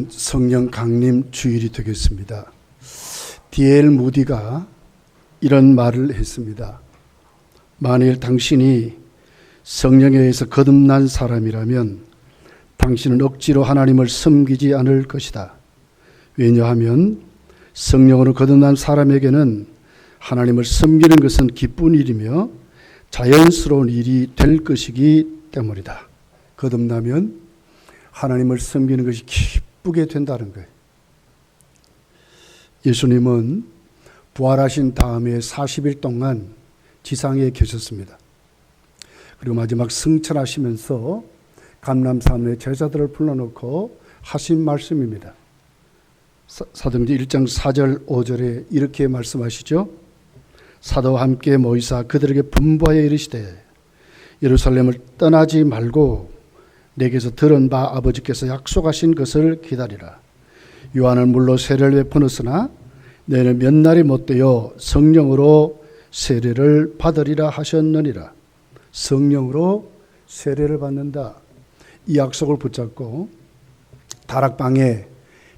성령 강림 주일이 되겠습니다. D.L. 무디가 이런 말을 했습니다. 만일 당신이 성령에 의해서 거듭난 사람이라면 당신은 억지로 하나님을 섬기지 않을 것이다. 왜냐하면 성령으로 거듭난 사람에게는 하나님을 섬기는 것은 기쁜 일이며 자연스러운 일이 될 것이기 때문이다. 거듭나면 하나님을 섬기는 것이 기쁘게 된다는 거예요. 예수님은 부활하신 다음에 40일 동안 지상에 계셨습니다. 그리고 마지막 승천하시면서 감람산에 제자들을 불러놓고 하신 말씀입니다. 사도행전 1장 4절 5절에 이렇게 말씀하시죠. 사도와 함께 모이사 그들에게 분부하여 이르시되 예루살렘을 떠나지 말고 내게서 들은 바 아버지께서 약속하신 것을 기다리라. 요한은 물로 세례를 베푸었으나 너희는 몇 날이 못되어 성령으로 세례를 받으리라 하셨느니라. 성령으로 세례를 받는다. 이 약속을 붙잡고 다락방에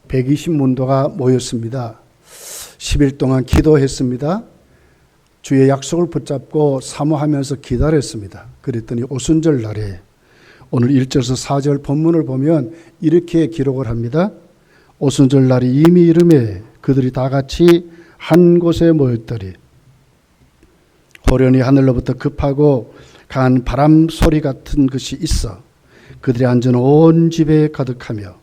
120문도가 모였습니다. 10일 동안 기도했습니다. 주의 약속을 붙잡고 사모하면서 기다렸습니다. 그랬더니 오순절 날에 오늘 1절에서 4절 본문을 보면 이렇게 기록을 합니다. 오순절 날이 이미 이름에 그들이 다 같이 한 곳에 모였더니 호련히 하늘로부터 급하고 강한 바람 소리 같은 것이 있어 그들이 앉은 온 집에 가득하며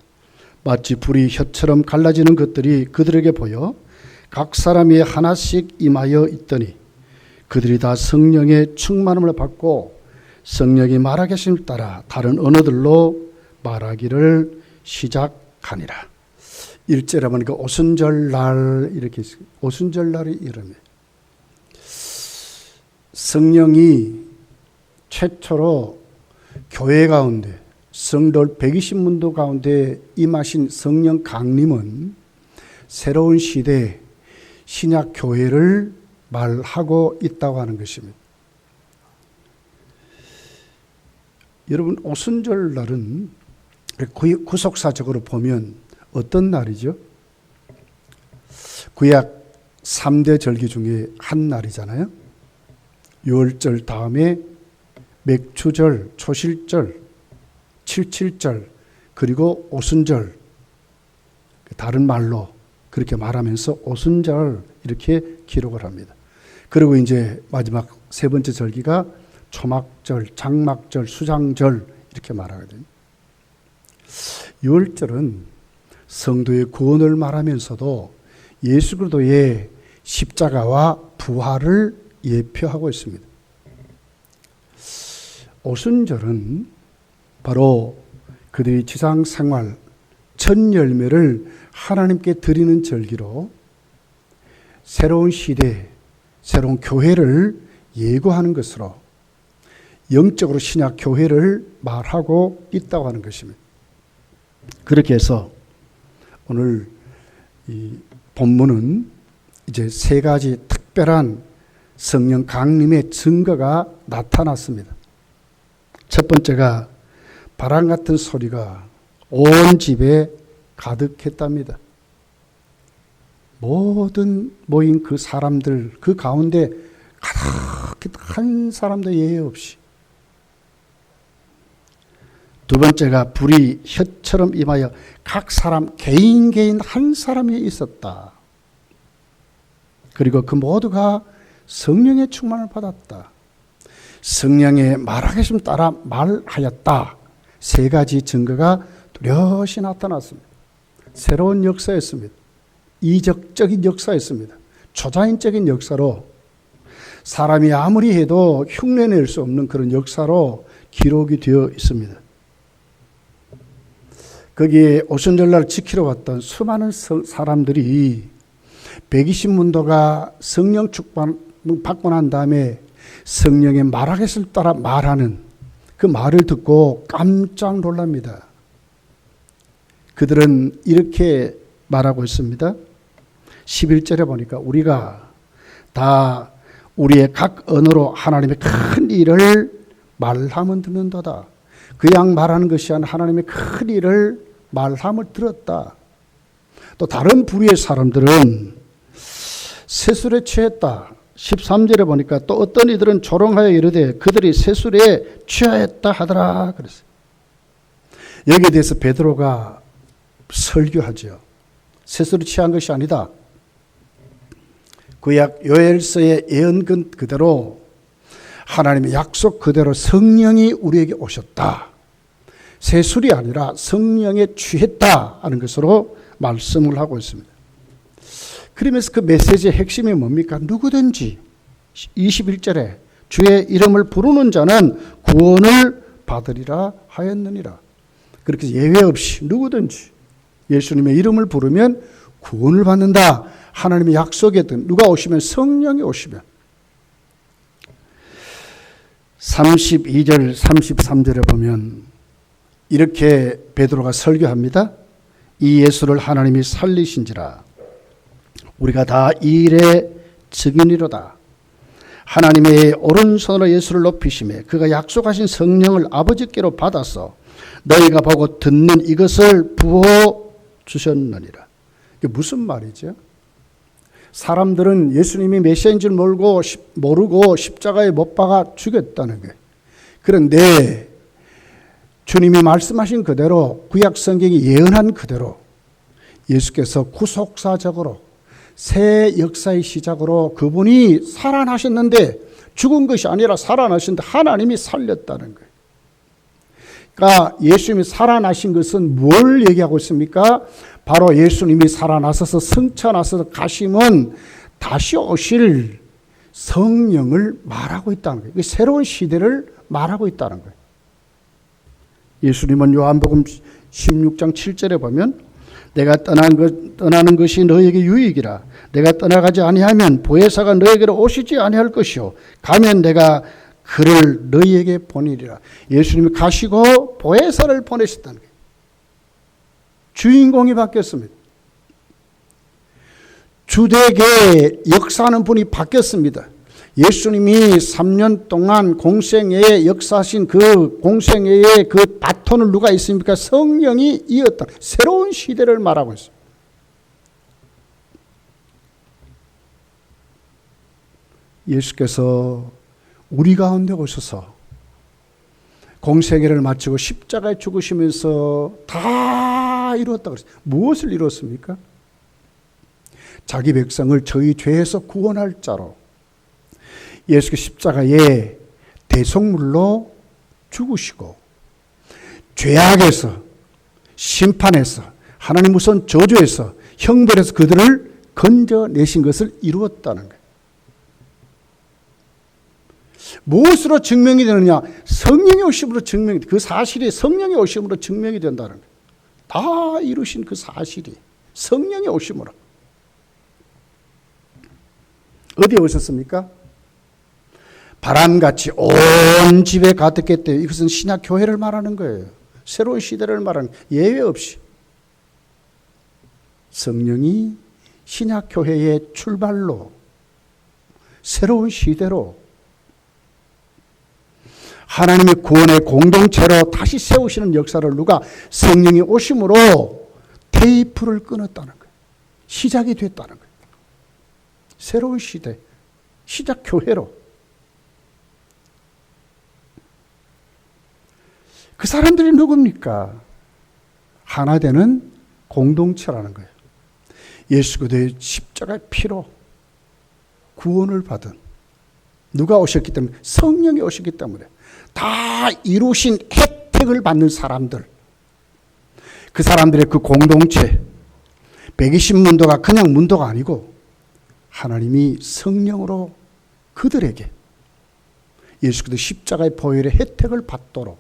마치 불이 혀처럼 갈라지는 것들이 그들에게 보여 각 사람이 하나씩 임하여 있더니 그들이 다 성령의 충만함을 받고 성령이 말하계심을 따라 다른 언어들로 말하기를 시작하니라. 1절에 보니까 오순절날 이렇게 오순절날이 이름에 성령이 최초로 교회 가운데 성도 120문도 가운데 임하신 성령 강림은 새로운 시대 신약 교회를 말하고 있다고 하는 것입니다. 여러분 오순절 날은 구속사적으로 보면 어떤 날이죠? 구약 3대 절기 중에 한 날이잖아요. 유월절 다음에 맥추절, 초실절, 칠칠절 그리고 오순절 다른 말로 그렇게 말하면서 오순절 이렇게 기록을 합니다. 그리고 이제 마지막 세 번째 절기가 초막절, 장막절, 수장절 이렇게 말하거든요. 유월절은 성도의 구원을 말하면서도 예수 그리스도의 십자가와 부활을 예표하고 있습니다. 오순절은 바로 그들이 지상 생활 첫 열매를 하나님께 드리는 절기로 새로운 시대, 새로운 교회를 예고하는 것으로 영적으로 신약 교회를 말하고 있다고 하는 것입니다. 그렇게 해서 오늘 이 본문은 이제 세 가지 특별한 성령 강림의 증거가 나타났습니다. 첫 번째가 바람 같은 소리가 온 집에 가득했답니다. 모든 모인 그 사람들 그 가운데 가득히 한 사람도 예외 없이. 두 번째가 불이 혀처럼 임하여 각 사람 개인 한 사람이 있었다. 그리고 그 모두가 성령의 충만을 받았다. 성령의 말하계심 따라 말하였다. 세 가지 증거가 뚜렷이 나타났습니다. 새로운 역사였습니다. 이적적인 역사였습니다. 초자연적인 역사로 사람이 아무리 해도 흉내낼 수 없는 그런 역사로 기록이 되어 있습니다. 거기에 오순절날 지키러 왔던 수많은 사람들이 120문도가 성령 축복 받고 난 다음에 성령의 말하겠을 따라 말하는 그 말을 듣고 깜짝 놀랍니다. 그들은 이렇게 말하고 있습니다. 11절에 보니까 우리가 다 우리의 각 언어로 하나님의 큰 일을 말하면 듣는도다. 그냥 말하는 것이 아니라 하나님의 큰 일을 말함을 들었다. 또 다른 부류의 사람들은 세술에 취했다. 13절에 보니까 또 어떤 이들은 조롱하여 이르되 그들이 세술에 취하였다 하더라 그랬어요. 여기에 대해서 베드로가 설교하죠. 세술에 취한 것이 아니다. 구약 요엘서의 예언 그대로 하나님의 약속 그대로 성령이 우리에게 오셨다. 세술이 아니라 성령에 취했다 하는 것으로 말씀을 하고 있습니다. 그러면서 그 메시지의 핵심이 뭡니까? 누구든지 21절에 주의 이름을 부르는 자는 구원을 받으리라 하였느니라. 그렇게 예외 없이 누구든지 예수님의 이름을 부르면 구원을 받는다. 하나님의 약속에 누가 오시면 성령이 오시면 32절 33절에 보면 이렇게 베드로가 설교합니다. 이 예수를 하나님이 살리신지라 우리가 다 이 일의 증인이로다. 하나님의 오른손으로 예수를 높이시매 그가 약속하신 성령을 아버지께로 받아서 너희가 보고 듣는 이것을 부어 주셨느니라. 이게 무슨 말이죠? 사람들은 예수님이 메시아인 줄 모르고 십자가에 못 박아 죽였다는 거예요. 그런데 주님이 말씀하신 그대로 구약 성경이 예언한 그대로 예수께서 구속사적으로 새 역사의 시작으로 그분이 살아나셨는데 죽은 것이 아니라 살아나셨는데 하나님이 살렸다는 거예요. 그러니까 예수님이 살아나신 것은 뭘 얘기하고 있습니까? 바로 예수님이 살아나셔서 승천하셔서 가심은 다시 오실 성령을 말하고 있다는 거예요. 새로운 시대를 말하고 있다는 거예요. 예수님은 요한복음 16장 7절에 보면 내가 떠나는 것이 너에게 유익이라. 내가 떠나가지 아니하면 보혜사가 너에게로 오시지 아니할 것이요. 가면 내가 그를 너희에게 보내리라. 예수님이 가시고 보혜사를 보내셨다는 거예요. 주인공이 바뀌었습니다. 주되게 역사하는 분이 바뀌었습니다. 예수님이 3년 동안 공생애에 역사하신 그 공생애의 그 바톤을 누가 있습니까? 성령이 이었다. 새로운 시대를 말하고 있습니다. 예수께서 우리 가운데 오셔서 공생애를 마치고 십자가에 죽으시면서 다 이루었다고 그랬어요. 무엇을 이뤘습니까? 자기 백성을 저희 죄에서 구원할 자로 예수께서 십자가에 대속물로 죽으시고 죄악에서 심판에서 하나님 무서운 저주에서 형벌에서 그들을 건져내신 것을 이루었다는 거예요. 무엇으로 증명이 되느냐? 성령의 오심으로 증명이 돼. 그 사실이 성령의 오심으로 증명이 된다는 거예요. 다 이루신 그 사실이 성령의 오심으로. 어디에 오셨습니까? 바람같이 온 집에 가득했대요. 이것은 신약 교회를 말하는 거예요. 새로운 시대를 말하는 거예요. 예외 없이. 성령이 신약 교회의 출발로 새로운 시대로 하나님의 구원의 공동체로 다시 세우시는 역사를 누가 성령이 오심으로 테이프를 끊었다는 거예요. 시작이 됐다는 거예요. 새로운 시대, 시작 교회로. 그 사람들이 누굽니까? 하나 되는 공동체라는 거예요. 예수 그리스도의 십자가의 피로 구원을 받은 누가 오셨기 때문에 성령이 오셨기 때문에 다 이루신 혜택을 받는 사람들, 그 사람들의 그 공동체 120문도가 그냥 문도가 아니고 하나님이 성령으로 그들에게 예수 그리스도 십자가의 보혈의 혜택을 받도록,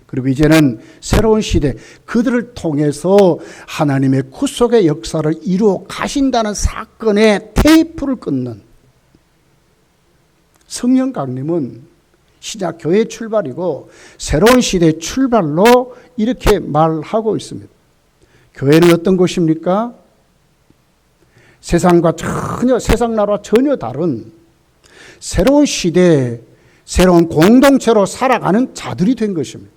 그리고 이제는 새로운 시대 그들을 통해서 하나님의 구속의 역사를 이루어 가신다는 사건의 테이프를 끊는 성령 강림은 신약 교회의 출발이고 새로운 시대의 출발로 이렇게 말하고 있습니다. 교회는 어떤 곳입니까? 세상 나라와 전혀 다른 새로운 시대에 새로운 공동체로 살아가는 자들이 된 것입니다.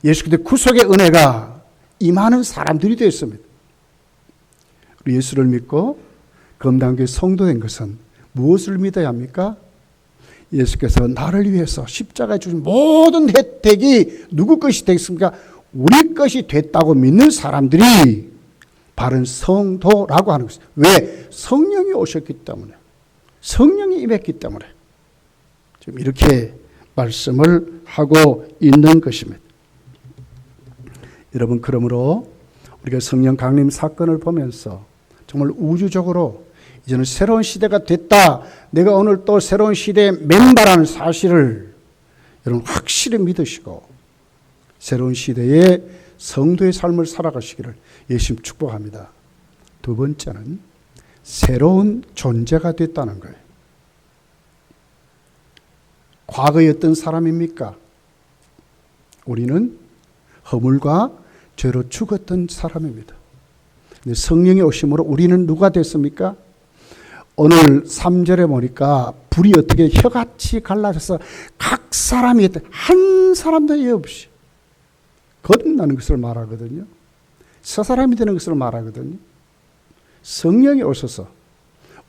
예수 그리스도의 구속의 은혜가 임하는 사람들이 되었습니다. 우리 예수를 믿고 건강하게 성도된 것은 무엇을 믿어야 합니까? 예수께서 나를 위해서 십자가에 주신 모든 혜택이 누구 것이 됐습니까? 우리 것이 됐다고 믿는 사람들이 바른 성도라고 하는 것입니다. 왜? 성령이 오셨기 때문에, 성령이 임했기 때문에 지금 이렇게 말씀을 하고 있는 것입니다. 여러분, 그러므로 우리가 성령 강림 사건을 보면서 정말 우주적으로 이제는 새로운 시대가 됐다, 내가 오늘 또 새로운 시대에 맨발하는 사실을 여러분 확실히 믿으시고 새로운 시대에 성도의 삶을 살아가시기를 예수님 축복합니다. 두 번째는 새로운 존재가 됐다는 거예요. 과거에 어떤 사람입니까? 우리는 허물과 죄로 죽었던 사람입니다. 근데 성령이 오심으로 우리는 누가 됐습니까? 오늘 3절에 보니까 불이 어떻게 혀같이 갈라져서 각 사람이 한 사람도 예 없이 거듭나는 것을 말하거든요. 새 사람이 되는 것을 말하거든요. 성령이 오셔서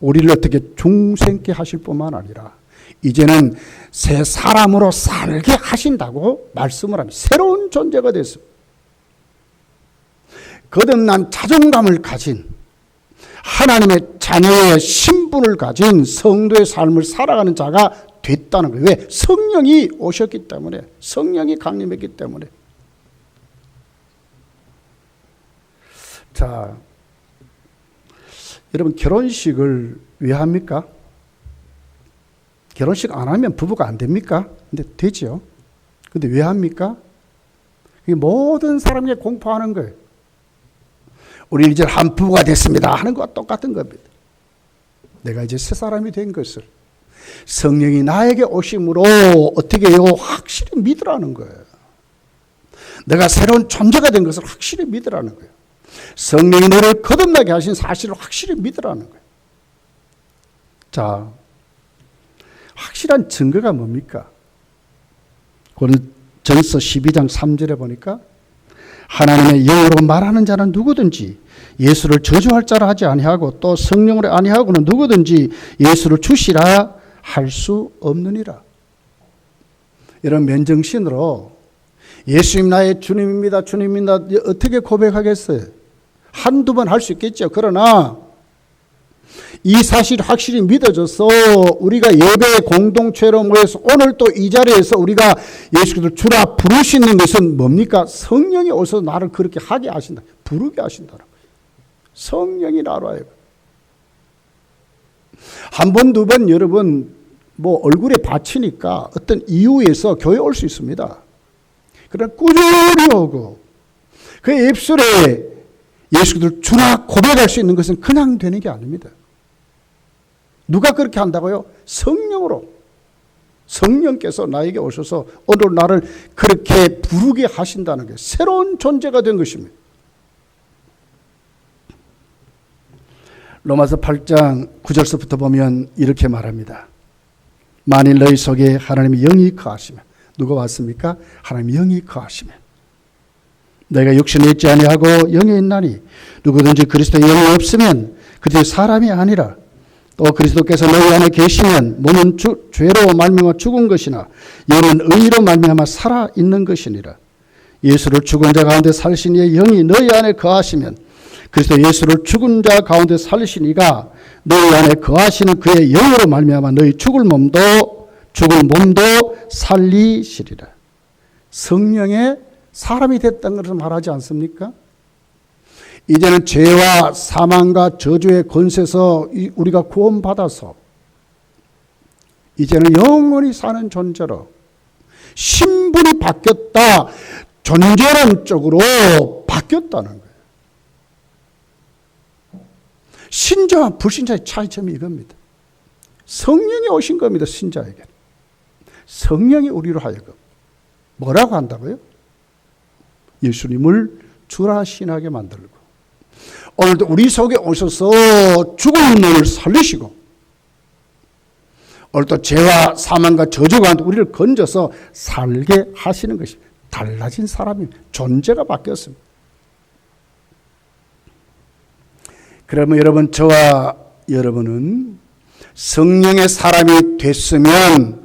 우리를 어떻게 중생케 하실 뿐만 아니라 이제는 새 사람으로 살게 하신다고 말씀을 합니다. 새로운 존재가 됐습니다. 거듭난 자존감을 가진 하나님의 자녀의 신분을 가진 성도의 삶을 살아가는 자가 됐다는 거예요. 왜? 성령이 오셨기 때문에, 성령이 강림했기 때문에. 자, 여러분, 결혼식을 왜 합니까? 결혼식 안 하면 부부가 안 됩니까? 근데 되죠. 근데 왜 합니까? 이게 모든 사람이 공포하는 거예요. 우리 이제 한 부부가 됐습니다 하는 것과 똑같은 겁니다. 내가 이제 새 사람이 된 것을 성령이 나에게 오심으로 어떻게 해요? 확실히 믿으라는 거예요. 내가 새로운 존재가 된 것을 확실히 믿으라는 거예요. 성령이 너를 거듭나게 하신 사실을 확실히 믿으라는 거예요. 자, 확실한 증거가 뭡니까? 고린도전서 12장 3절에 보니까 하나님의 영으로 말하는 자는 누구든지 예수를 저주할 자라 하지 아니하고 또 성령으로 아니하고는 누구든지 예수를 주시라 할 수 없느니라. 이런 맨정신으로 예수님 나의 주님입니다, 주님입니다 어떻게 고백하겠어요? 한두 번 할 수 있겠죠. 그러나 이 사실이 확실히 믿어져서 우리가 예배 공동체로 모여서 오늘 또 이 자리에서 우리가 예수 그리스도를 주라 부르시는 것은 뭡니까? 성령이 오셔서 나를 그렇게 하게 하신다. 부르게 하신다는 거예요. 성령이 나로 하여금. 한 번, 두 번 여러분 뭐 얼굴에 받치니까 어떤 이유에서 교회 올 수 있습니다. 그러나 꾸준히 오고 그 입술에 예수 그리스도를 주라 고백할 수 있는 것은 그냥 되는 게 아닙니다. 누가 그렇게 한다고요? 성령으로. 성령께서 나에게 오셔서 오늘 나를 그렇게 부르게 하신다는 게 새로운 존재가 된 것입니다. 로마서 8장 9절서부터 보면 이렇게 말합니다. 만일 너희 속에 하나님의 영이 거하시면, 누가 왔습니까? 하나님의 영이 거하시면 너희가 육신에 있지 아니하고 영에 있나니 누구든지 그리스도의 영이 없으면 그들이 사람이 아니라 또 그리스도께서 너희 안에 계시면 몸은 죄로 말미암아 죽은 것이나 영은 의로 말미암아 살아 있는 것이니라. 예수를 죽은 자 가운데 살신 이의 영이 너희 안에 거하시면 그리스도 예수를 죽은 자 가운데 살리신 이가 너희 안에 거하시는 그의 영으로 말미암아 너희 죽을 몸도 살리시리라. 성령의 사람이 됐다는 것을 말하지 않습니까? 이제는 죄와 사망과 저주의 권세에서 우리가 구원받아서 이제는 영원히 사는 존재로 신분이 바뀌었다. 존재론적으로 바뀌었다는 거예요. 신자와 불신자의 차이점이 이겁니다. 성령이 오신 겁니다. 신자에게. 성령이 우리로 하여금 뭐라고 한다고요? 예수님을 주라 신하게 만들고 오늘도 우리 속에 오셔서 죽은 놈을 살리시고 오늘도 죄와 사망과 저주 가운데 우리를 건져서 살게 하시는 것입니다. 달라진 사람이 존재가 바뀌었습니다. 그러면 여러분, 저와 여러분은 성령의 사람이 됐으면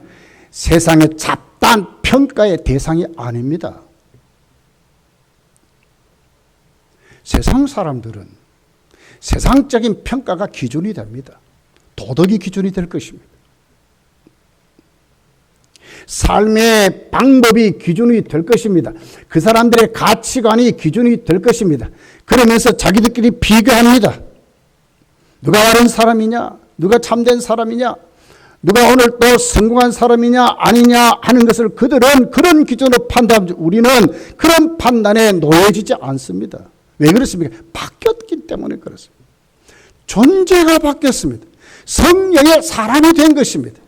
세상의 잡다한 평가의 대상이 아닙니다. 세상 사람들은 세상적인 평가가 기준이 됩니다. 도덕이 기준이 될 것입니다. 삶의 방법이 기준이 될 것입니다. 그 사람들의 가치관이 기준이 될 것입니다. 그러면서 자기들끼리 비교합니다. 누가 옳은 사람이냐? 누가 참된 사람이냐? 누가 오늘 또 성공한 사람이냐 아니냐 하는 것을 그들은 그런 기준으로 판단합니다. 우리는 그런 판단에 놓여지지 않습니다. 왜 그렇습니까? 바뀌었기 때문에 그렇습니다. 존재가 바뀌었습니다. 성령의 사람이 된 것입니다.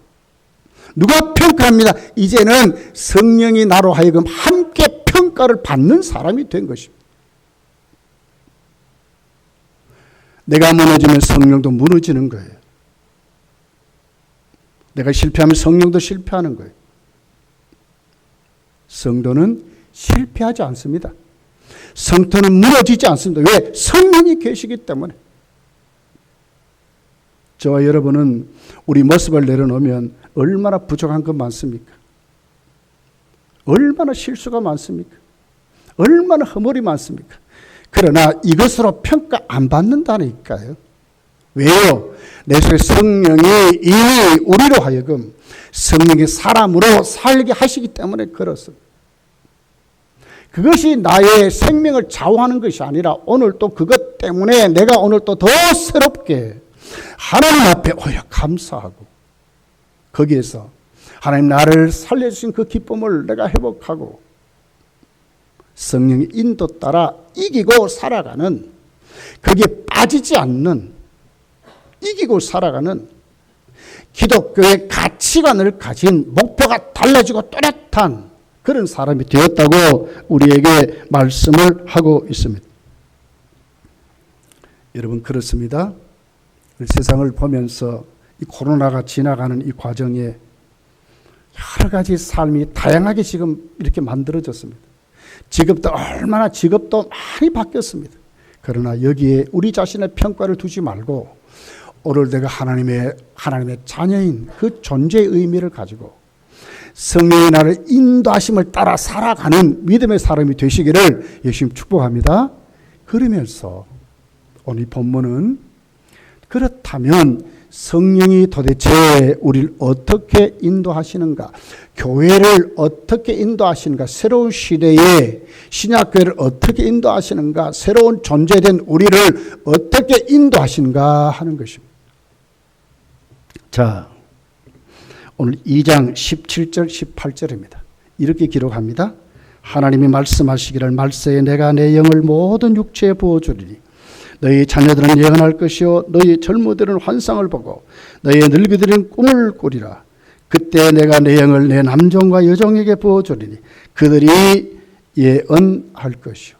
누가 평가합니다. 이제는 성령이 나로 하여금 함께 평가를 받는 사람이 된 것입니다. 내가 무너지면 성령도 무너지는 거예요. 내가 실패하면 성령도 실패하는 거예요. 성도는 실패하지 않습니다. 성도는 무너지지 않습니다. 왜? 성령이 계시기 때문에. 저와 여러분은 우리 모습을 내려놓으면 얼마나 부족한 것 많습니까? 얼마나 실수가 많습니까? 얼마나 허물이 많습니까? 그러나 이것으로 평가 안 받는다니까요. 왜요? 내 속에 성령이 이미 우리로 하여금 성령의 사람으로 살게 하시기 때문에 그렇습니다. 그것이 나의 생명을 좌우하는 것이 아니라 오늘 또 그것 때문에 내가 오늘 또 더 새롭게 하나님 앞에 오히려 감사하고 거기에서 하나님 나를 살려주신 그 기쁨을 내가 회복하고 성령의 인도 따라 이기고 살아가는, 거기에 빠지지 않는, 이기고 살아가는 기독교의 가치관을 가진 목표가 달라지고 또렷한 그런 사람이 되었다고 우리에게 말씀을 하고 있습니다. 여러분, 그렇습니다. 세상을 보면서 이 코로나가 지나가는 이 과정에 여러 가지 삶이 다양하게 지금 이렇게 만들어졌습니다. 직업도 얼마나 직업도 많이 바뀌었습니다. 그러나 여기에 우리 자신의 평가를 두지 말고 오늘 내가 하나님의 자녀인 그 존재의 의미를 가지고 성령의 나를 인도하심을 따라 살아가는 믿음의 사람이 되시기를 예수님 축복합니다. 그러면서 오늘 이 본문은 그렇다면 성령이 도대체 우리를 어떻게 인도하시는가, 교회를 어떻게 인도하시는가, 새로운 시대에 신약교회를 어떻게 인도하시는가, 새로운 존재된 우리를 어떻게 인도하시는가 하는 것입니다. 자, 오늘 2장 17절 18절입니다. 이렇게 기록합니다. 하나님이 말씀하시기를 말세에 내가 내 영을 모든 육체에 부어주리니 너희 자녀들은 예언할 것이요 너희 젊은이들은 환상을 보고 너희 늙은이들은 꿈을 꾸리라. 그때 내가 내 영을 내 남종과 여종에게 부어주리니 그들이 예언할 것이요.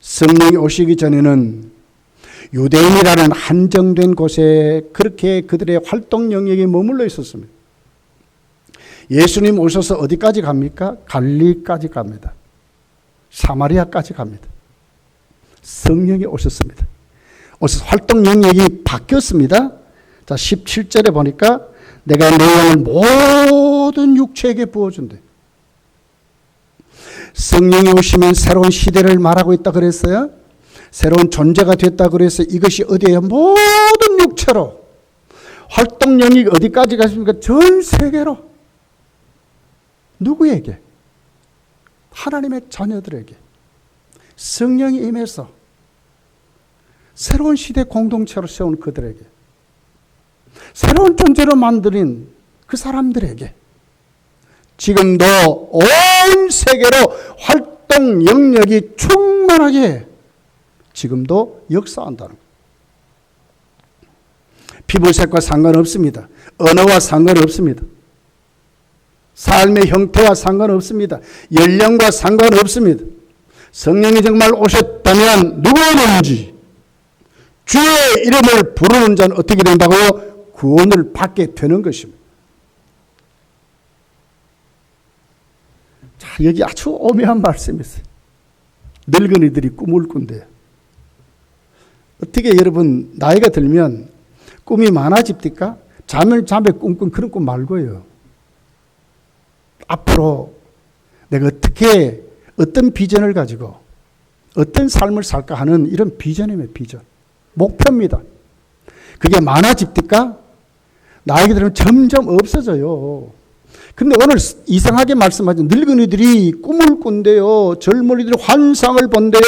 성령이 오시기 전에는 유대인이라는 한정된 곳에 그렇게 그들의 활동 영역이 머물러 있었습니다. 예수님 오셔서 어디까지 갑니까? 갈릴리까지 갑니다. 사마리아까지 갑니다. 성령이 오셨습니다. 오셔서 활동 영역이 바뀌었습니다. 자, 17절에 보니까 내가 내 영을 모든 육체에게 부어준대. 성령이 오시면 새로운 시대를 말하고 있다 그랬어요. 새로운 존재가 됐다 그래서 이것이 어디에요? 모든 육체로. 활동 영역이 어디까지 가십니까? 전 세계로. 누구에게? 하나님의 자녀들에게. 성령이 임해서 새로운 시대 공동체로 세운 그들에게, 새로운 존재로 만드는 그 사람들에게 지금도 온 세계로 활동 영역이 충만하게 지금도 역사한다는 거예요. 피부색과 상관없습니다. 언어와 상관없습니다. 삶의 형태와 상관없습니다. 연령과 상관없습니다. 성령이 정말 오셨다면 누구든지 주의 이름을 부르는 자는 어떻게 된다고요? 구원을 받게 되는 것입니다. 자, 여기 아주 오묘한 말씀이 있어요. 늙은이들이 꿈을 꾼대요. 어떻게 여러분 나이가 들면 꿈이 많아집니까? 잠에 꿈꾼 그런 꿈 말고요. 앞으로 내가 어떻게 어떤 비전을 가지고 어떤 삶을 살까 하는 이런 비전이에요. 비전. 목표입니다. 그게 많아집니까? 나이가 들면 점점 없어져요. 근데 오늘 이상하게 말씀하신 늙은이들이 꿈을 꾼대요. 젊은이들이 환상을 본대요.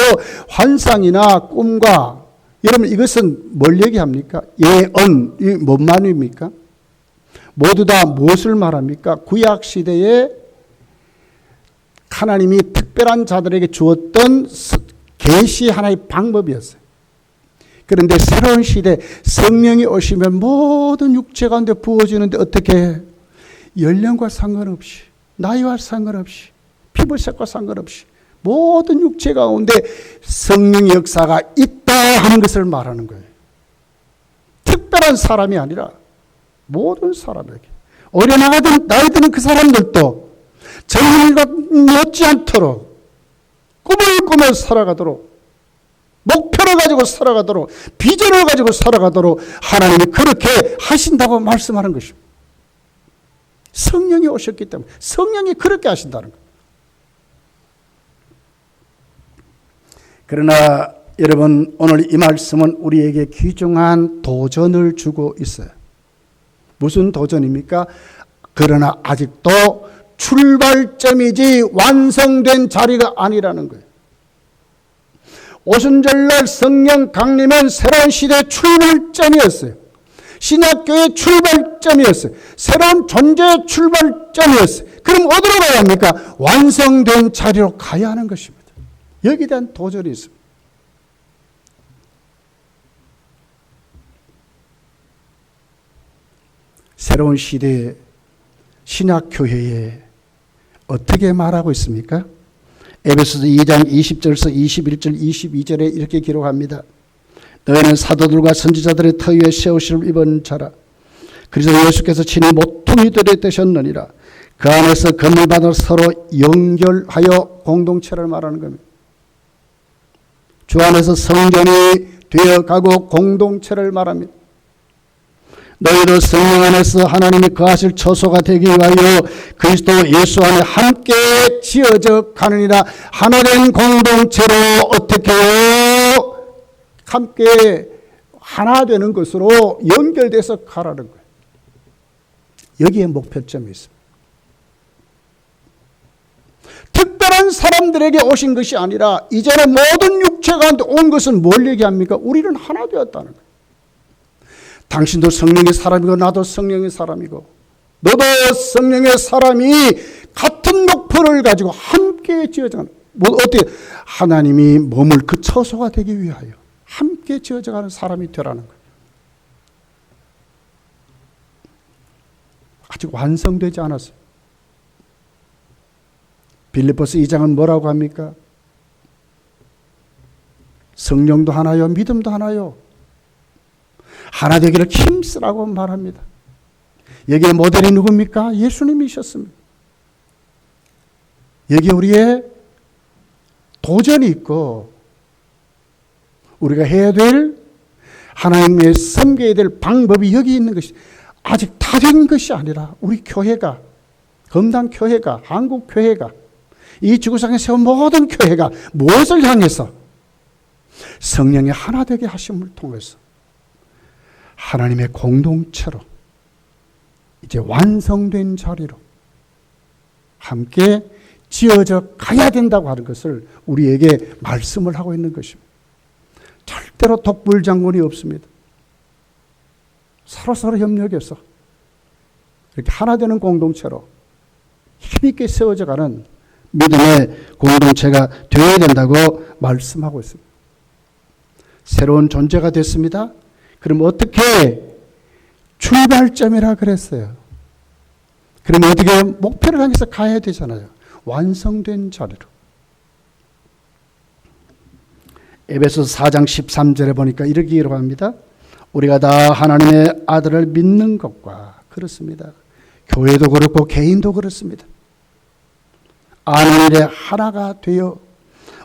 환상이나 꿈과 여러분 이것은 뭘 얘기합니까? 예언, 이 뭔 말입니까? 모두 다 무엇을 말합니까? 구약 시대에 하나님이 특별한 자들에게 주었던 계시 하나의 방법이었어요. 그런데 새로운 시대 성령이 오시면 모든 육체 가운데 부어지는데 어떻게 연령과 상관없이 나이와 상관없이 피부색과 상관없이 모든 육체 가운데 성령의 역사가 있다 하는 것을 말하는 거예요. 특별한 사람이 아니라 모든 사람에게 어려나가든 나이 드는 그 사람들도 정의가 못지 않도록 꿈을 꾸며 살아가도록 목표를 가지고 살아가도록 비전을 가지고 살아가도록 하나님이 그렇게 하신다고 말씀하는 것입니다. 성령이 오셨기 때문에 성령이 그렇게 하신다는 거예요. 그러나 여러분 오늘 이 말씀은 우리에게 귀중한 도전을 주고 있어요. 무슨 도전입니까? 그러나 아직도 출발점이지 완성된 자리가 아니라는 거예요. 오순절날 성령 강림은 새로운 시대의 출발점이었어요. 신약교회의 출발점이었어요. 새로운 존재의 출발점이었어요. 그럼 어디로 가야 합니까? 완성된 자리로 가야 하는 것입니다. 여기에 대한 도전이 있습니다. 새로운 시대의 신약교회에 어떻게 말하고 있습니까? 에베소서 2장 20절에서 21절 22절에 이렇게 기록합니다. 너희는 사도들과 선지자들의 터 위에 세우심을 입은 자라. 그래서 예수께서 친히 모퉁이들이 되셨느니라. 그 안에서 건물받아 서로 연결하여 공동체를 말하는 겁니다. 주 안에서 성전이 되어가고 공동체를 말합니다. 너희도 성령 안에서 하나님이 거하실 처소가 되기 위하여 그리스도 예수 안에 함께 지어져 가느니라. 하나된 공동체로 어떻게 해요? 함께 하나 되는 것으로 연결돼서 가라는 거예요. 여기에 목표점이 있습니다. 특별한 사람들에게 오신 것이 아니라 이제는 모든 육체 가운데 온 것은 뭘 얘기합니까? 우리는 하나 되었다는 거예요. 당신도 성령의 사람이고 나도 성령의 사람이고 너도 성령의 사람이 같은 목표를 가지고 함께 지어져가는 어떻게 하나님이 머물 그 처소가 되기 위하여 함께 지어져가는 사람이 되라는 거예요. 아직 완성되지 않았어요. 빌립보서 2장은 뭐라고 합니까? 성령도 하나요, 믿음도 하나요. 하나 되기를 힘쓰라고 말합니다. 여기에 모델이 누굽니까? 예수님이셨습니다. 여기 우리의 도전이 있고 우리가 해야 될 하나님의 섬겨야 될 방법이 여기 있는 것이 아직 다 된 것이 아니라 우리 교회가 검단 교회가 한국 교회가 이 지구상에 세운 모든 교회가 무엇을 향해서 성령의 하나 되게 하심을 통해서 하나님의 공동체로 이제 완성된 자리로 함께 지어져 가야 된다고 하는 것을 우리에게 말씀을 하고 있는 것입니다. 절대로 독불장군이 없습니다. 서로서로 협력해서 이렇게 하나 되는 공동체로 힘있게 세워져가는 믿음의 공동체가 되어야 된다고 말씀하고 있습니다. 새로운 존재가 됐습니다. 그럼 어떻게 출발점이라 그랬어요. 그럼 어떻게 목표를 향해서 가야 되잖아요. 완성된 자리로. 에베소서 4장 13절에 보니까 이렇게 기록합니다. 우리가 다 하나님의 아들을 믿는 것과 그렇습니다. 교회도 그렇고 개인도 그렇습니다. 아는 일에 하나가 되어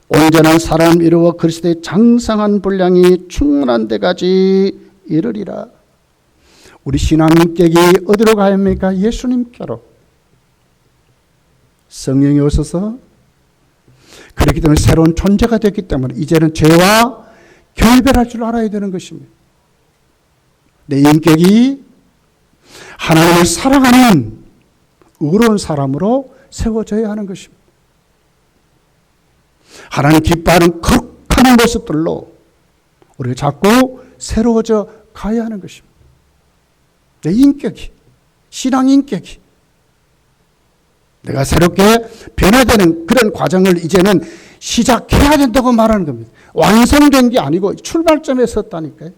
온전한 사람 이루어 그리스도의 장성한 분량이 충만한 데까지 이르리라. 우리 신앙인격이 어디로 가야 합니까? 예수님께로. 성령이 오셔서 그렇기 때문에 새로운 존재가 됐기 때문에 이제는 죄와 결별할 줄 알아야 되는 것입니다. 내 인격이 하나님을 사랑하는 의로운 사람으로 세워져야 하는 것입니다. 하나님 기뻐하는 거룩한 모습들로 우리가 자꾸 새로워져 가야 하는 것입니다. 내 인격이, 신앙 인격이 내가 새롭게 변화되는 그런 과정을 이제는 시작해야 된다고 말하는 겁니다. 완성된 게 아니고 출발점에 섰다니까요.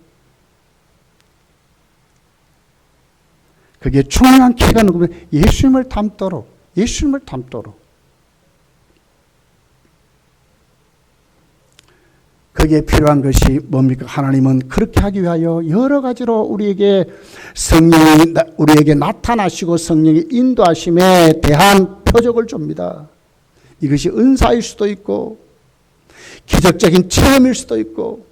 그게 중요한 키가 누구면 예수님을 닮도록, 예수님을 닮도록. 거기에 필요한 것이 뭡니까? 하나님은 그렇게 하기 위하여 여러 가지로 우리에게 성령이 우리에게 나타나시고 성령의 인도하심에 대한 표적을 줍니다. 이것이 은사일 수도 있고 기적적인 체험일 수도 있고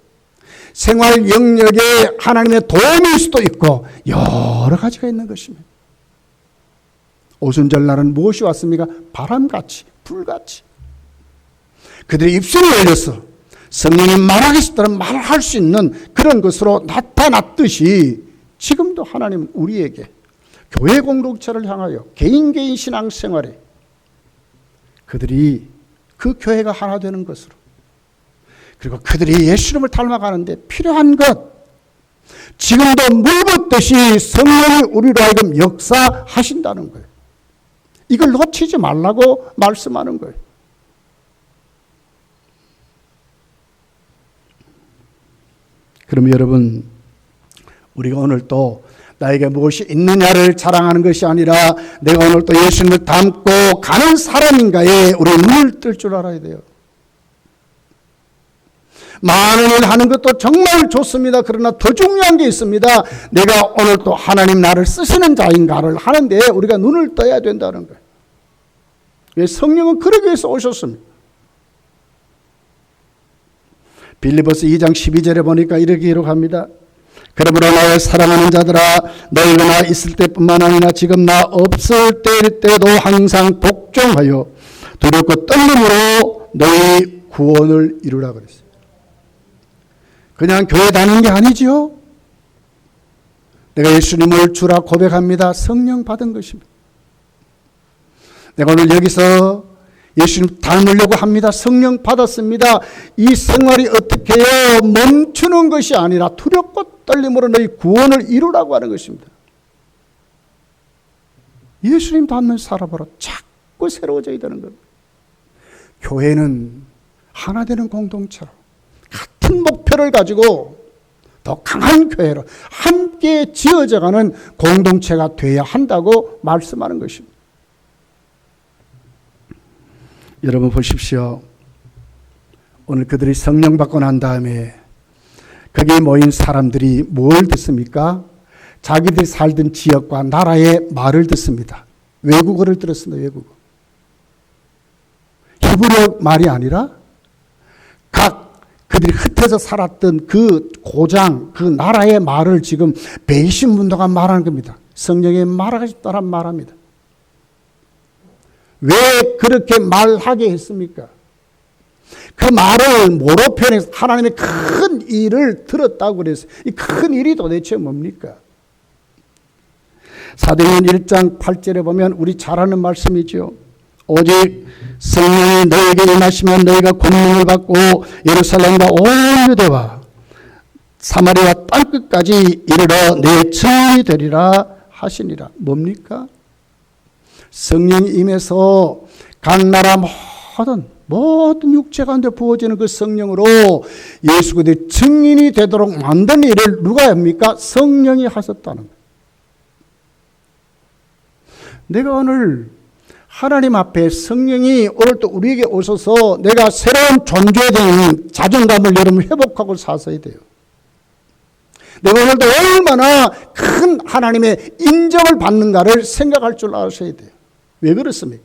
생활 영역에 하나님의 도움일 수도 있고 여러 가지가 있는 것입니다. 오순절날은 무엇이 왔습니까? 바람같이 불같이 그들의 입술을 열려서 성령이 말하기 싶다면 말할 수 있는 그런 것으로 나타났듯이 지금도 하나님은 우리에게 교회 공동체를 향하여 개인 신앙생활에 그들이 그 교회가 하나 되는 것으로 그리고 그들이 예수님을 닮아가는데 필요한 것 지금도 물붓듯이 성령이 우리로 하여금 역사하신다는 거예요. 이걸 놓치지 말라고 말씀하는 거예요. 그럼 여러분 우리가 오늘 또 나에게 무엇이 있느냐를 자랑하는 것이 아니라 내가 오늘 또 예수님을 닮고 가는 사람인가에 우리 눈을 뜰 줄 알아야 돼요. 많은 일 하는 것도 정말 좋습니다. 그러나 더 중요한 게 있습니다. 내가 오늘 또 하나님 나를 쓰시는 자인가를 하는데 우리가 눈을 떠야 된다는 거예요. 왜? 성령은 그러기 위해서 오셨습니다. 빌립보서 2장 12절에 보니까 이렇게 기록합니다. 그러므로 나의 사랑하는 자들아 너희가 나 있을 때뿐만 아니라 지금 나 없을 때도 항상 복종하여 두렵고 떨림으로 너희 구원을 이루라 그랬어요. 그냥 교회 다니는 게 아니죠. 내가 예수님을 주라 고백합니다. 성령 받은 것입니다. 내가 오늘 여기서 예수님 닮으려고 합니다. 성령 받았습니다. 이 생활이 어떻게 해요? 멈추는 것이 아니라 두렵고 떨림으로 너희 구원을 이루라고 하는 것입니다. 예수님 닮는 살아보라 자꾸 새로워져야 되는 겁니다. 교회는 하나 되는 공동체로 같은 목표를 가지고 더 강한 교회로 함께 지어져가는 공동체가 되어야 한다고 말씀하는 것입니다. 여러분 보십시오. 오늘 그들이 성령 받고 난 다음에 거기에 모인 사람들이 뭘 듣습니까? 자기들이 살던 지역과 나라의 말을 듣습니다. 외국어를 들었습니다. 외국어. 히브리어 말이 아니라 각 그들이 흩어져 살았던 그 고장, 그 나라의 말을 지금 배신문도가 말하는 겁니다. 성령의 말하기 따라 말합니다. 왜 그렇게 말하게 했습니까? 그 말을 뭐로 표현해서 하나님의 큰 일을 들었다고 그랬어요. 이 큰 일이 도대체 뭡니까? 사도행전 1장 8절에 보면 우리 잘 아는 말씀이죠. 오직 성령이 너에게 임하시면 너희가 권능을 받고 예루살렘과 온 유대와 사마리아 땅끝까지 이르러 내 증인이 되리라 하시니라. 뭡니까? 성령이 임해서 각 나라 모든 육체 가운데 부어지는 그 성령으로 예수 그리스도의 증인이 되도록 만든 일을 누가 합니까? 성령이 하셨다는 거예요. 내가 오늘 하나님 앞에 성령이 오늘 또 우리에게 오셔서 내가 새로운 존재에 대한 자존감을 여러분 회복하고 사서야 돼요. 내가 오늘도 얼마나 큰 하나님의 인정을 받는가를 생각할 줄 아셔야 돼요. 왜 그렇습니까?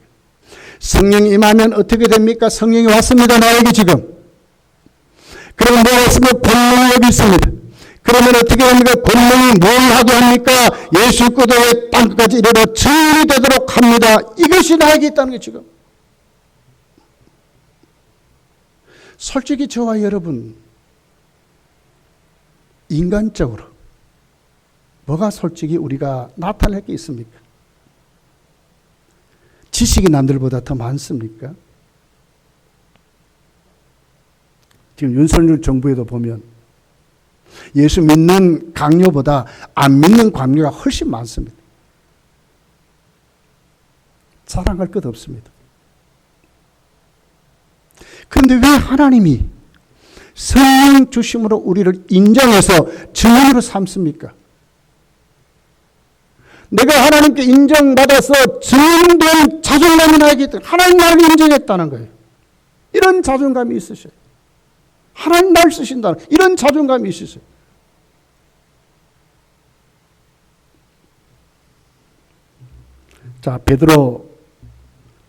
성령이 임하면 어떻게 됩니까? 성령이 왔습니다. 나에게 지금. 그러면 뭐가 있으면 권능이 여기 있습니다. 그러면 어떻게 됩니까? 권능이 뭘 하게 합니까? 예수 그리스도의 땅끝까지 이르러 증인이 되도록 합니다. 이것이 나에게 있다는 게 지금. 솔직히 저와 여러분, 인간적으로 뭐가 솔직히 우리가 나타낼 게 있습니까? 지식이 남들보다 더 많습니까? 지금 윤석열 정부에도 보면 예수 믿는 강요보다 안 믿는 강요가 훨씬 많습니다. 자랑할 것 없습니다. 그런데 왜 하나님이 성령 주심으로 우리를 인정해서 증인으로 삼습니까? 내가 하나님께 인정받아서 증인된 자존감이 나에게 있다. 하나님 나를 인정했다는 거예요. 이런 자존감이 있으셔요. 하나님 나를 쓰신다는 이런 자존감이 있으세요. 자, 베드로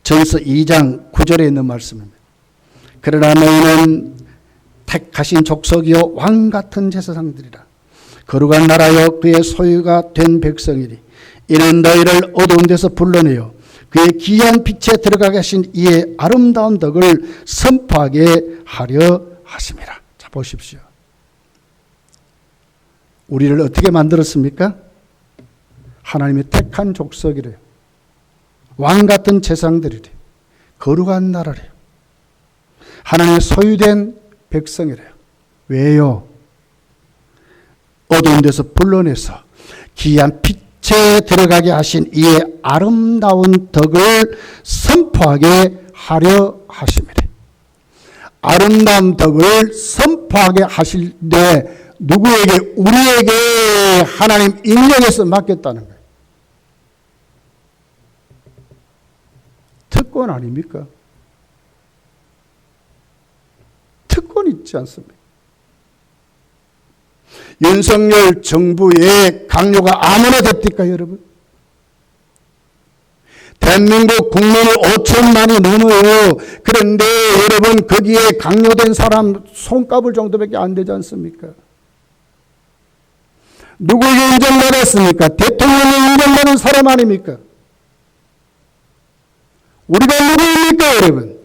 전서 2장 9절에 있는 말씀입니다. 그러나 너희는 택하신 족속이요 왕 같은 제사장들이라 거룩한 나라여 그의 소유가 된 백성이니 이는 너희를 어두운 데서 불러내어 그의 귀한 빛에 들어가게 하신 이의 아름다운 덕을 선포하게 하려 하심이라. 자, 보십시오. 우리를 어떻게 만들었습니까? 하나님이 택한 족속이래요. 왕 같은 제사장들이래요. 거룩한 나라래요. 하나님의 소유된 백성이래요. 왜요? 어두운 데서 불러내서 귀한 빛에 들어가게 하신 이의 아름다운 덕을 선포하게 하려 하심이래. 아름다운 덕을 선포하게 하실 때 누구에게? 우리에게 하나님 인정해서 맡겼다는 거예요. 특권 아닙니까? 특권 있지 않습니까? 윤석열 정부의 강요가 아무나 됩니까, 여러분? 대한민국 국민이 5천만이 넘어요. 그런데 여러분 거기에 강요된 사람 손가락 정도밖에 안 되지 않습니까? 누구에게 인정받았습니까? 대통령이 인정받은 사람 아닙니까? 우리가 누구입니까, 여러분?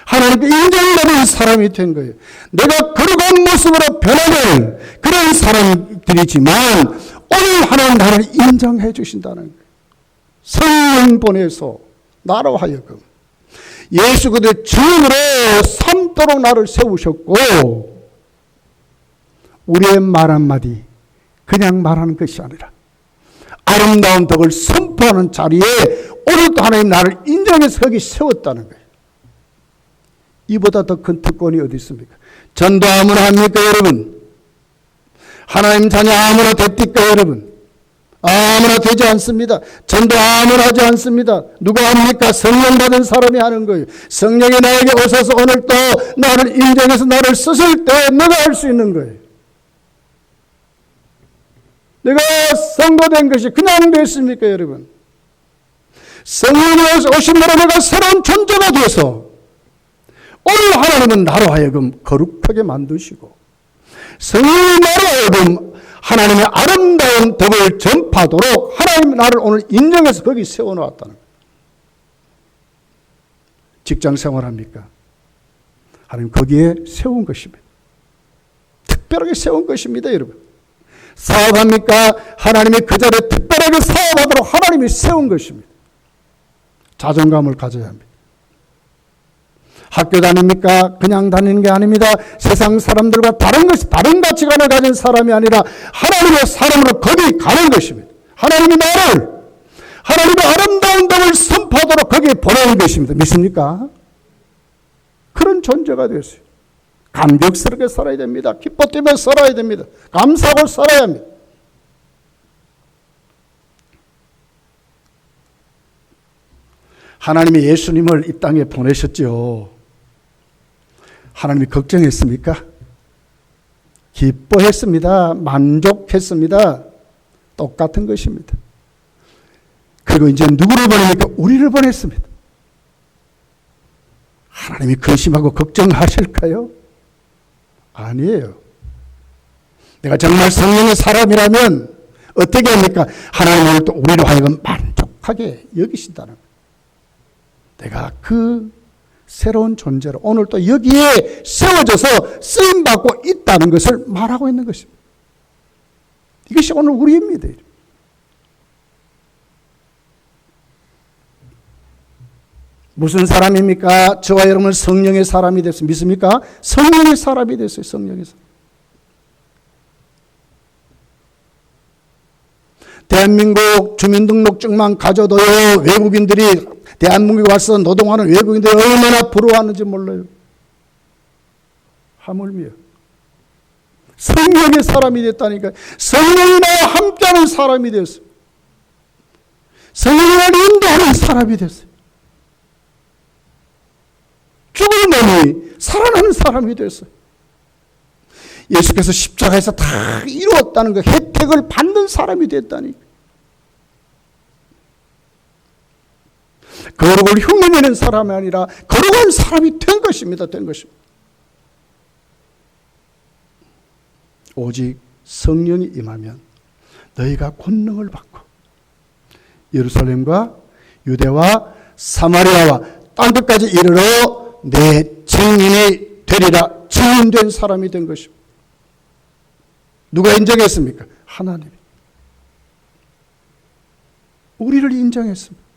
하나님께 인정받은 사람이 된 거예요. 내가 거룩한 모습으로 변하는 그런 사람들이지만 오늘 하나님 나를 인정해 주신다는 거예요. 성령 보내서 나로 하여금 예수 그리스도의 증인으로 삼도록 나를 세우셨고 우리의 말 한마디 그냥 말하는 것이 아니라 아름다운 덕을 선포하는 자리에 오늘도 하나님 나를 인정해서 거기 세웠다는 거예요. 이보다 더 큰 특권이 어디 있습니까? 전도 아무나 합니까, 여러분? 하나님 자녀 아무나 됩니까, 여러분? 아무나 되지 않습니다. 전도 아무나 하지 않습니다. 누가 합니까? 성령 받은 사람이 하는 거예요. 성령이 나에게 오셔서 오늘 또 나를 인정해서 나를 쓰실 때 내가 할 수 있는 거예요. 내가 선거된 것이 그냥 됐습니까, 여러분? 성령이 오심으로 내가 새로운 존재가 되어서 오늘 하나님은 나로 하여금 거룩하게 만드시고 성령이 나로 하여금 하나님의 아름다운 덕을 전파하도록 하나님 나를 오늘 인정해서 거기 세워놓았다는 거예요. 직장 생활합니까? 하나님 거기에 세운 것입니다. 특별하게 세운 것입니다, 여러분. 사업합니까? 하나님이 그 자리에 특별하게 사업하도록 하나님이 세운 것입니다. 자존감을 가져야 합니다. 학교 다닙니까? 그냥 다니는 게 아닙니다. 세상 사람들과 다른 가치관을 가진 사람이 아니라 하나님의 사람으로 거기 가는 것입니다. 하나님이 나를 하나님의 아름다운 덕을 선포하도록 거기에 보내는 것입니다. 믿습니까? 그런 존재가 되었어요. 감격스럽게 살아야 됩니다. 기뻐 뛰며 살아야 됩니다. 감사하고 살아야 합니다. 하나님이 예수님을 이 땅에 보내셨죠. 하나님이 걱정했습니까? 기뻐했습니다. 만족했습니다. 똑같은 것입니다. 그리고 이제 누구를 보냅니까? 우리를 보냈습니다. 하나님이 근심하고 걱정하실까요? 아니에요. 내가 정말 성령의 사람이라면 어떻게 합니까? 하나님은 또 우리로 하여금 만족하게 여기신다는 거예요. 내가 그 새로운 존재로 오늘 또 여기에 세워져서 쓰임받고 있다는 것을 말하고 있는 것입니다. 이것이 오늘 우리입니다. 무슨 사람입니까? 저와 여러분은 성령의 사람이 됐어요. 믿습니까? 성령의 사람이 됐어요. 성령의 사람. 대한민국 주민등록증만 가져도요, 외국인들이 대한민국에 와서 노동하는 외국인들이 얼마나 부러워하는지 몰라요. 하물며 성령의 사람이 됐다니까. 성령이 나와 함께하는 사람이 됐어요. 성령을 인도하는 사람이 됐어요. 죽은 놈이 살아나는 사람이 됐어요. 예수께서 십자가에서 다 이루었다는 그 혜택을 받는 사람이 됐다니. 거룩을 흉내내는 사람이 아니라 거룩한 사람이 된 것입니다. 된 것입니다. 오직 성령이 임하면 너희가 권능을 받고 예루살렘과 유대와 사마리아와 땅 끝까지 이르러 내 증인이 되리라. 증인된 사람이 된 것입니다. 누가 인정했습니까? 하나님이. 우리를 인정했습니다.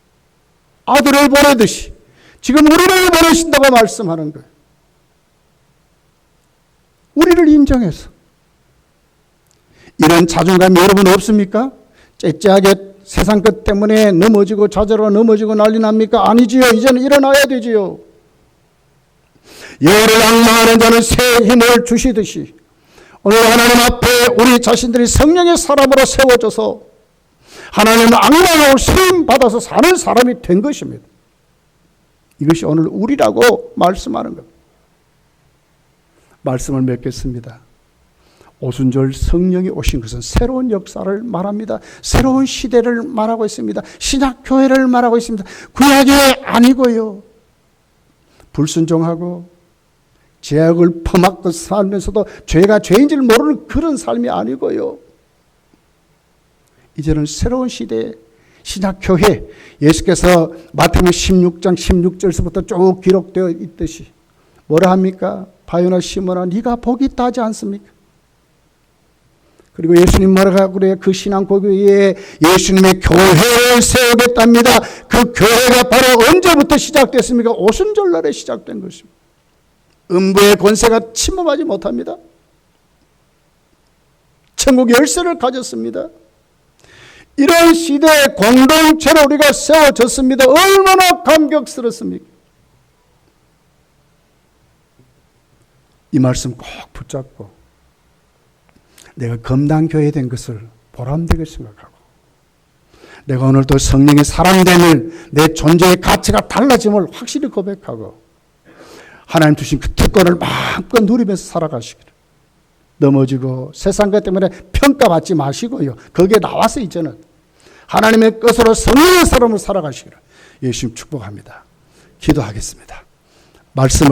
아들을 보내듯이 지금 우리를 보내신다고 말씀하는 거예요. 우리를 인정해서. 이런 자존감이 여러분 없습니까? 째째하게 세상 것 때문에 넘어지고 좌절하고 넘어지고 난리 납니까? 아니지요. 이제는 일어나야 되지요. 여호와를 앙망하는 자는 새 힘을 주시듯이 오늘 하나님 앞에 우리 자신들이 성령의 사람으로 세워져서 하나님을 앙망하고 세움 받아서 사는 사람이 된 것입니다. 이것이 오늘 우리라고 말씀하는 겁니다. 말씀을 맺겠습니다. 오순절 성령이 오신 것은 새로운 역사를 말합니다. 새로운 시대를 말하고 있습니다. 신약교회를 말하고 있습니다. 구약이 아니고요. 불순종하고 죄악을 퍼먹고 살면서도 죄가 죄인 줄 모르는 그런 삶이 아니고요. 이제는 새로운 시대의 신약교회, 예수께서 마태복음 16장 16절에서부터 쭉 기록되어 있듯이 뭐라 합니까? 바요나 시몬아 네가 복이 있다 하지 않습니까? 그리고 예수님 뭐라고 그래요? 그 신앙 고교에 예수님의 교회를 세우겠답니다. 그 교회가 바로 언제부터 시작됐습니까? 오순절날에 시작된 것입니다. 음부의 권세가 침범하지 못합니다. 천국 열쇠를 가졌습니다. 이런 시대의 공동체로 우리가 세워졌습니다. 얼마나 감격스럽습니까? 이 말씀 꼭 붙잡고 내가 검단교회 된 것을 보람되게 생각하고 내가 오늘 또 성령의 사람됨을 내 존재의 가치가 달라짐을 확실히 고백하고 하나님 주신 그 특권을 마음껏 누리면서 살아가시기를. 넘어지고 세상 것 때문에 평가받지 마시고요. 거기에 나와서 이제는 하나님의 것으로 성령의 사람으로 살아가시기를 예수님 축복합니다. 기도하겠습니다. 말씀을